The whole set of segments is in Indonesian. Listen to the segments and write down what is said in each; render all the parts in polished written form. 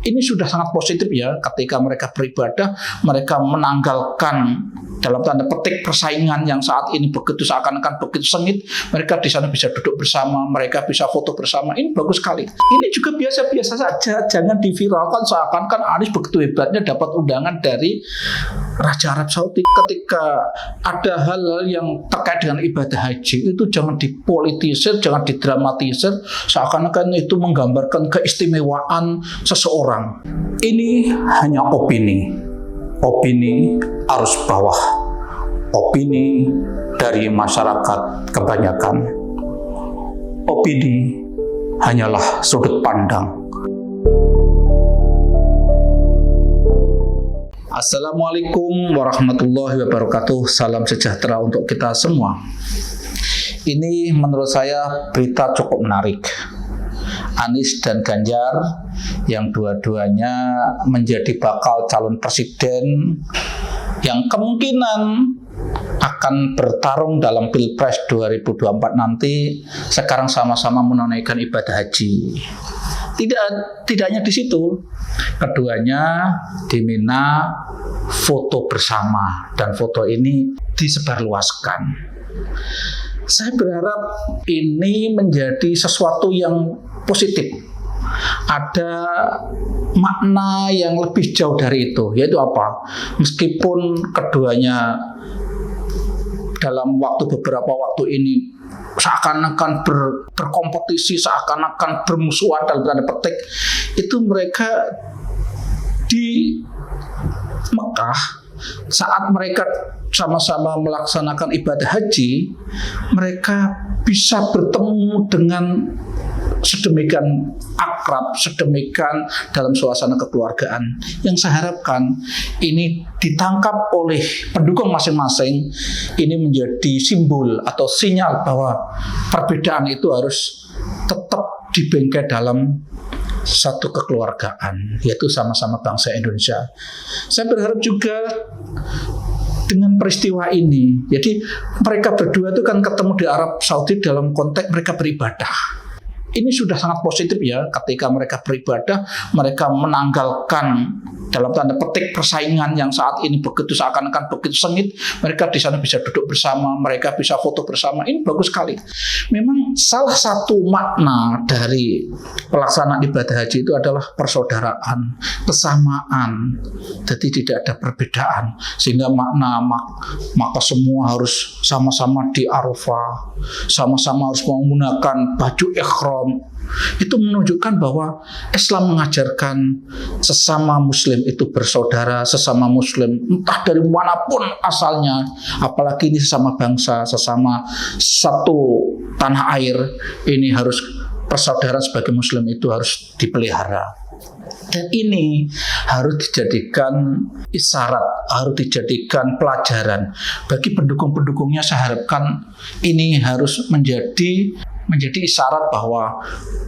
Ini sudah sangat positif ya, ketika mereka beribadah, mereka menanggalkan dalam tanda petik persaingan yang saat ini begitu seakan-akan begitu sengit. Mereka di sana bisa duduk bersama, mereka bisa foto bersama. Ini bagus sekali. Ini juga biasa-biasa saja, jangan diviralkan seakan-akan Anies begitu hebatnya dapat undangan dari Raja Arab Saudi. Ketika ada hal-hal yang terkait dengan ibadah haji, itu jangan dipolitisir, jangan didramatisir seakan-akan itu menggambarkan keistimewaan seseorang. Ini hanya opini arus bawah, opini dari masyarakat kebanyakan. Opini hanyalah sudut pandang. Assalamualaikum warahmatullahi wabarakatuh. Salam sejahtera untuk kita semua. Ini menurut saya berita cukup menarik. Anies dan Ganjar yang dua-duanya menjadi bakal calon presiden yang kemungkinan akan bertarung dalam Pilpres 2024 nanti, sekarang sama-sama menunaikan ibadah haji. Tidak hanya di situ, keduanya di Mina foto bersama dan foto ini disebarluaskan. Saya berharap ini menjadi sesuatu yang positif. Ada makna yang lebih jauh dari itu, yaitu apa? Meskipun keduanya dalam beberapa waktu ini seakan-akan berkompetisi, seakan-akan bermusuhan dalam tanda petik, itu mereka di Mekah saat mereka sama-sama melaksanakan ibadah haji, mereka bisa bertemu dengan sedemikian akrab, sedemikian dalam suasana kekeluargaan. Yang saya harapkan ini ditangkap oleh pendukung masing-masing, ini menjadi simbol atau sinyal bahwa perbedaan itu harus tetap dibingkai dalam satu kekeluargaan, yaitu sama-sama bangsa Indonesia. Saya berharap juga dengan peristiwa ini, jadi mereka berdua itu kan ketemu di Arab Saudi dalam konteks mereka beribadah. Ini sudah sangat positif ya, ketika mereka beribadah, mereka menanggalkan dalam tanda petik persaingan yang saat ini begitu seakan-akan begitu sengit. Mereka di sana bisa duduk bersama, mereka bisa foto bersama. Ini bagus sekali. Memang salah satu makna dari pelaksanaan ibadah haji itu adalah persaudaraan, kesamaan. Jadi tidak ada perbedaan, sehingga maka semua harus sama-sama di Arafah, sama-sama harus menggunakan baju ihram. Itu menunjukkan bahwa Islam mengajarkan sesama muslim itu bersaudara, sesama muslim entah dari manapun asalnya, apalagi ini sesama bangsa, sesama satu tanah air, ini harus persaudaraan sebagai muslim itu harus dipelihara. Dan ini harus dijadikan isyarat, harus dijadikan pelajaran bagi pendukung-pendukungnya. Saya harapkan ini harus menjadi isyarat bahwa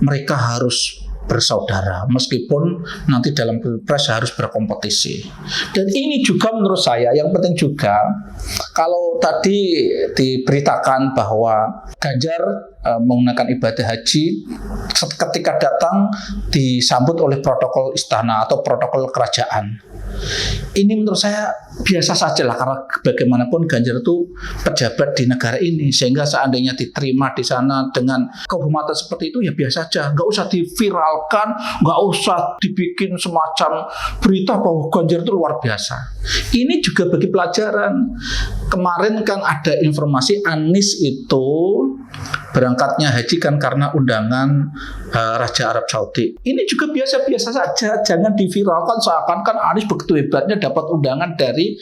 mereka harus bersaudara, meskipun nanti dalam Pilpres harus berkompetisi. Dan ini juga menurut saya yang penting juga, kalau tadi diberitakan bahwa Ganjar menggunakan ibadah haji, ketika datang disambut oleh protokol istana atau protokol kerajaan. Ini menurut saya biasa saja lah, karena bagaimanapun Ganjar itu pejabat di negara ini, sehingga seandainya diterima di sana dengan kehormatan seperti itu ya biasa saja, nggak usah diviralkan, nggak usah dibikin semacam berita bahwa Ganjar itu luar biasa. Ini juga bagi pelajaran. Kemarin kan ada informasi Anies itu berangkatnya haji kan karena undangan Raja Arab Saudi. Ini juga biasa-biasa saja, jangan diviralkan seakan-akan Anies begitu hebatnya dapat undangan dari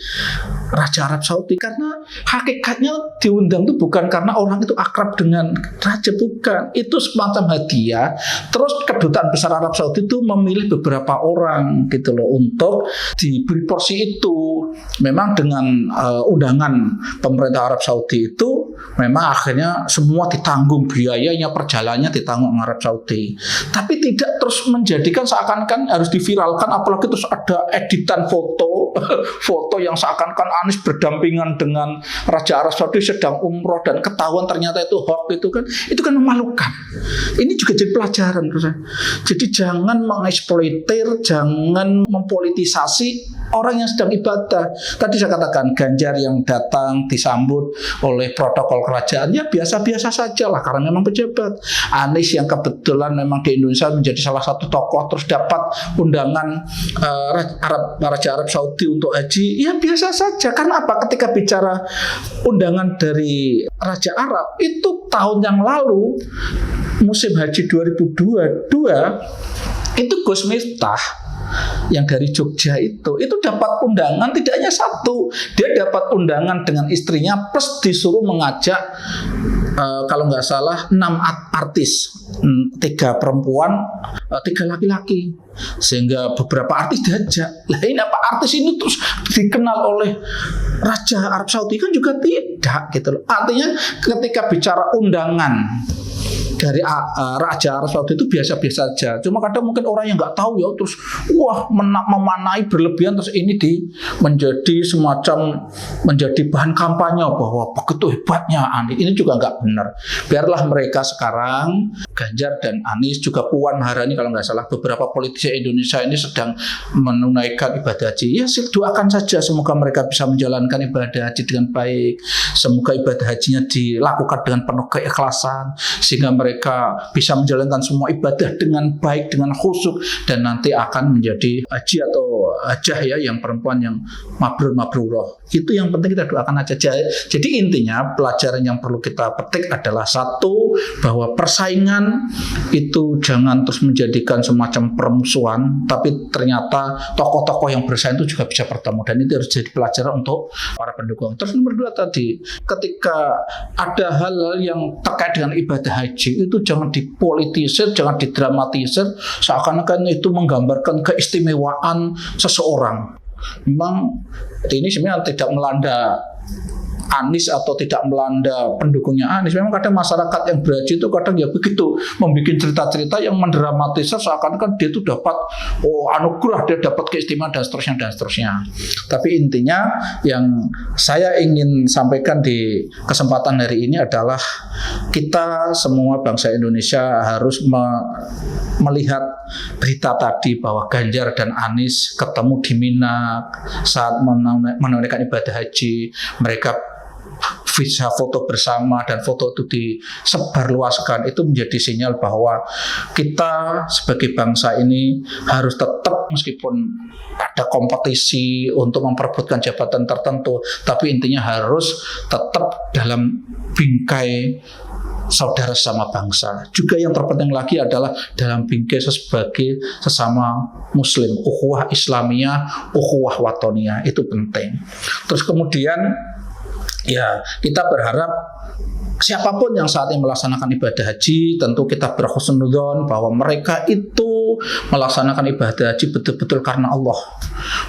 Raja Arab Saudi. Karena hakikatnya diundang itu bukan karena orang itu akrab dengan raja, bukan. Itu semacam hadiah. Terus kedutaan besar Arab Saudi itu memilih beberapa orang gitu loh untuk diberi porsi itu. Memang dengan undangan pemerintah Arab Saudi itu memang akhirnya semua ditanggung, biayanya, perjalanannya ditanggung Arab Saudi. Tapi tidak terus menjadikan seakan-akan harus diviralkan, apalagi terus ada editan foto foto yang seakan-akan Anies berdampingan dengan Raja Arab Saudi sedang umroh dan ketahuan ternyata itu hoax, itu kan memalukan. Ini juga jadi pelajaran menurut saya. Jadi jangan mengeksploitir, jangan mempolitisasi orang yang sedang ibadah. Tadi saya katakan Ganjar yang datang disambut oleh protokol kerajaan ya biasa-biasa saja lah karena memang pejabat. Anies yang kebetulan memang di Indonesia menjadi salah satu tokoh terus dapat undangan Raja Arab Saudi untuk haji ya biasa saja. Karena apa? Ketika bicara undangan dari Raja Arab itu tahun yang lalu musim haji 2022 itu Gus Miftah yang dari Jogja itu dapat undangan tidak hanya satu, dia dapat undangan dengan istrinya plus disuruh mengajak kalau nggak salah 6 artis, 3 perempuan, 3 laki-laki, sehingga beberapa artis diajak. Lah ini apa artis ini terus dikenal oleh Raja Arab Saudi kan juga tidak gitu loh. Artinya ketika bicara undangan dari Raja Arab Saudi itu biasa-biasa saja. Cuma kadang mungkin orang yang nggak tahu ya terus memanai berlebihan terus ini menjadi semacam menjadi bahan kampanye bahwa begitu hebatnya Anies. Ini juga nggak benar. Biarlah mereka sekarang Ganjar dan Anies juga Puan Maharani kalau nggak salah beberapa politisi Indonesia ini sedang menunaikan ibadah haji. Ya doakan saja semoga mereka bisa menjalankan ibadah haji dengan baik. Semoga ibadah hajinya dilakukan dengan penuh keikhlasan sehingga mereka bisa menjalankan semua ibadah dengan baik, dengan khusyuk, dan nanti akan menjadi haji atau hajah ya yang perempuan yang mabrur-mabrurah. Itu yang penting kita doakan aja. Jadi intinya pelajaran yang perlu kita petik adalah satu, bahwa persaingan itu jangan terus menjadikan semacam permusuhan, tapi ternyata tokoh-tokoh yang bersaing itu juga bisa bertemu, dan itu harus jadi pelajaran untuk para pendukung. Terus nomor 2 tadi, ketika ada hal-hal yang terkait dengan ibadah haji itu jangan dipolitisir, jangan didramatisir seakan-akan itu menggambarkan keistimewaan seseorang. Memang ini sebenarnya tidak melanda Anies atau tidak melanda pendukungnya Anies. Memang kadang masyarakat yang berhaji itu kadang ya begitu membuat cerita-cerita yang mendramatisir seakan-akan dia itu dapat anugerah, dia dapat keistimewaan dan seterusnya. Tapi intinya yang saya ingin sampaikan di kesempatan hari ini adalah kita semua bangsa Indonesia harus melihat berita tadi bahwa Ganjar dan Anies ketemu di Mina saat menunaikan ibadah haji. Mereka bisa foto bersama dan foto itu disebarluaskan. Itu menjadi sinyal bahwa kita sebagai bangsa ini harus tetap, meskipun ada kompetisi untuk memperebutkan jabatan tertentu, tapi intinya harus tetap dalam bingkai saudara sesama bangsa. Juga yang terpenting lagi adalah dalam bingkai sebagai sesama muslim, ukhuwah Islamiyah, ukhuwah watoniyah, itu penting. Terus kemudian ya kita berharap siapapun yang saat ini melaksanakan ibadah haji, tentu kita berhusnudzon bahwa mereka itu melaksanakan ibadah haji betul-betul karena Allah.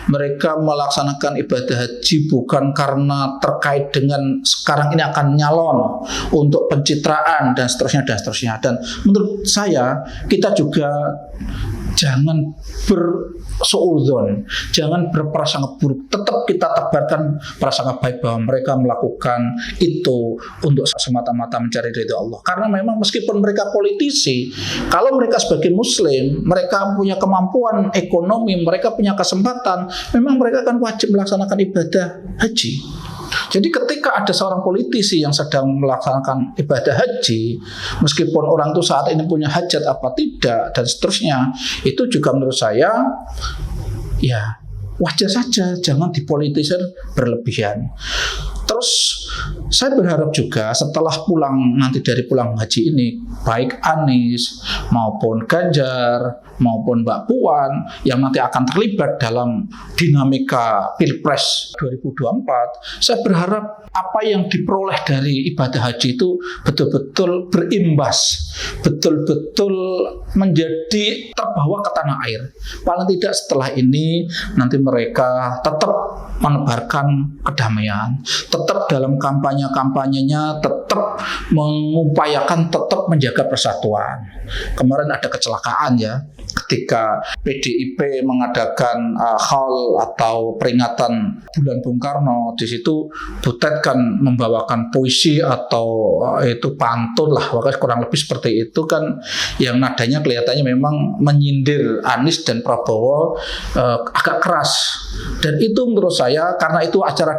Mereka melaksanakan ibadah haji bukan karena terkait dengan sekarang ini akan nyalon untuk pencitraan dan seterusnya. Dan menurut saya kita juga jangan bersuudzon, jangan berprasangka buruk. Tetap kita tebarkan prasangka baik bahwa mereka melakukan itu untuk semata-mata mencari ridha Allah. Karena memang meskipun mereka politisi, kalau mereka sebagai muslim, mereka punya kemampuan ekonomi, mereka punya kesempatan, memang mereka akan wajib melaksanakan ibadah haji. Jadi ketika ada seorang politisi yang sedang melaksanakan ibadah haji, meskipun orang itu saat ini punya hajat apa tidak dan seterusnya, itu juga menurut saya ya wajar saja, jangan dipolitisir berlebihan. Terus saya berharap juga setelah nanti dari pulang haji ini, baik Anies maupun Ganjar maupun Mbak Puan yang nanti akan terlibat dalam dinamika Pilpres 2024, saya berharap apa yang diperoleh dari ibadah haji itu betul-betul berimbas, betul-betul menjadi terbawa ke tanah air. Paling tidak setelah ini nanti mereka tetap menebarkan kedamaian, tetap dalam kampanye-kampanyenya tetap tetap mengupayakan tetap menjaga persatuan. Kemarin ada kecelakaan ya, ketika PDIP mengadakan haul atau peringatan Bulan Bung Karno, di situ Butet kan membawakan puisi atau itu pantun lah, kurang lebih seperti itu kan, yang nadanya kelihatannya memang menyindir Anies dan Prabowo agak keras. Dan itu menurut saya, karena itu acara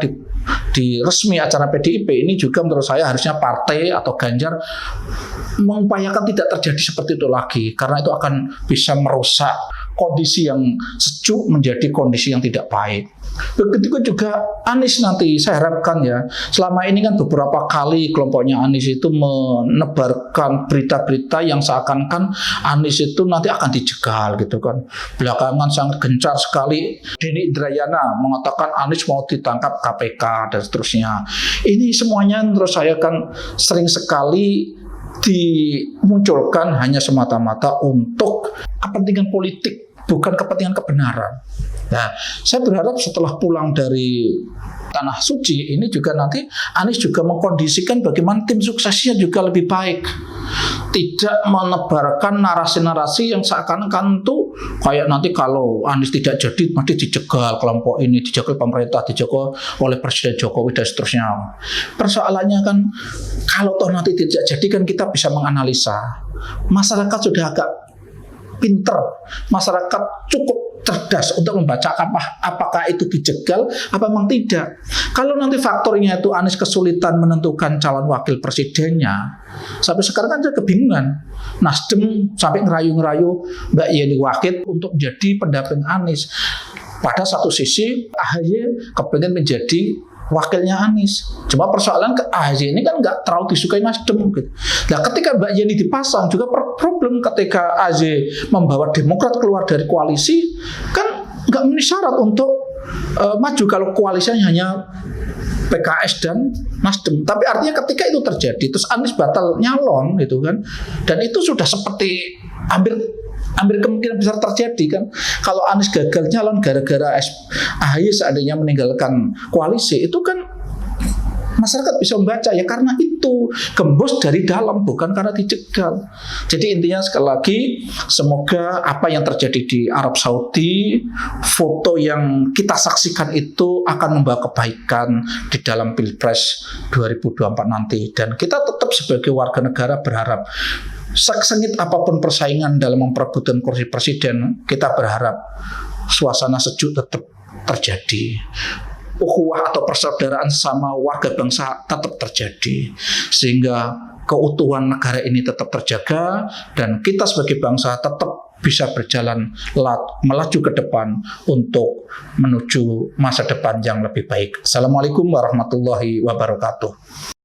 di resmi acara PDIP ini juga menurut saya harusnya partai atau Ganjar mengupayakan tidak terjadi seperti itu lagi, karena itu akan bisa merusak kondisi yang sejuk menjadi kondisi yang tidak baik. Begitu juga Anies nanti, saya harapkan ya, selama ini kan beberapa kali kelompoknya Anies itu menebarkan berita-berita yang seakan-akan Anies itu nanti akan dijegal gitu kan. Belakangan sangat gencar sekali Denny Indrayana mengatakan Anies mau ditangkap KPK dan seterusnya. Ini semuanya menurut saya kan sering sekali dimunculkan hanya semata-mata untuk kepentingan politik, bukan kepentingan kebenaran. Nah, saya berharap setelah pulang dari Tanah Suci ini juga nanti Anies juga mengkondisikan bagaimana tim suksesnya juga lebih baik. Tidak menebarkan narasi-narasi yang seakan-akan tuh kayak nanti kalau Anies tidak jadi nanti dijegal kelompok ini, dijegal pemerintah, dijegal oleh Presiden Jokowi dan seterusnya. Persoalannya kan kalau toh nanti tidak jadi kan kita bisa menganalisa. Masyarakat sudah agak pinter, masyarakat cukup cerdas untuk membaca apakah itu dijegal apa memang tidak. Kalau nanti faktornya itu Anies kesulitan menentukan calon wakil presidennya, sampai sekarang kan saya kebingungan. Nasdem sampai ngerayu-ngerayu Mbak Yeni Wahid untuk menjadi pendamping Anies. Pada satu sisi AHY kepengen menjadi wakilnya Anies. Cuma persoalan ke AHY ini kan nggak terlalu disukai Nasdem gitu. Nah, ketika Mbak Yeni dipasang juga problem ketika AHY membawa Demokrat keluar dari koalisi kan nggak memenuhi syarat untuk maju kalau koalisinya hanya PKS dan Nasdem. Tapi artinya ketika itu terjadi terus Anies batal nyalon gitu kan, dan itu sudah seperti hampir kemungkinan besar terjadi kan. Kalau Anies gagal nyalon gara-gara AHY seandainya meninggalkan koalisi, itu kan masyarakat bisa membaca ya karena itu gembos dari dalam, bukan karena dijegal. Jadi intinya sekali lagi, semoga apa yang terjadi di Arab Saudi, foto yang kita saksikan itu akan membawa kebaikan di dalam Pilpres 2024 nanti. Dan kita tetap sebagai warga negara berharap sesengit apapun persaingan dalam memperebutkan kursi presiden, kita berharap suasana sejuk tetap terjadi. Ukhuwah atau persaudaraan sama warga bangsa tetap terjadi, sehingga keutuhan negara ini tetap terjaga dan kita sebagai bangsa tetap bisa berjalan melaju ke depan untuk menuju masa depan yang lebih baik. Assalamualaikum warahmatullahi wabarakatuh.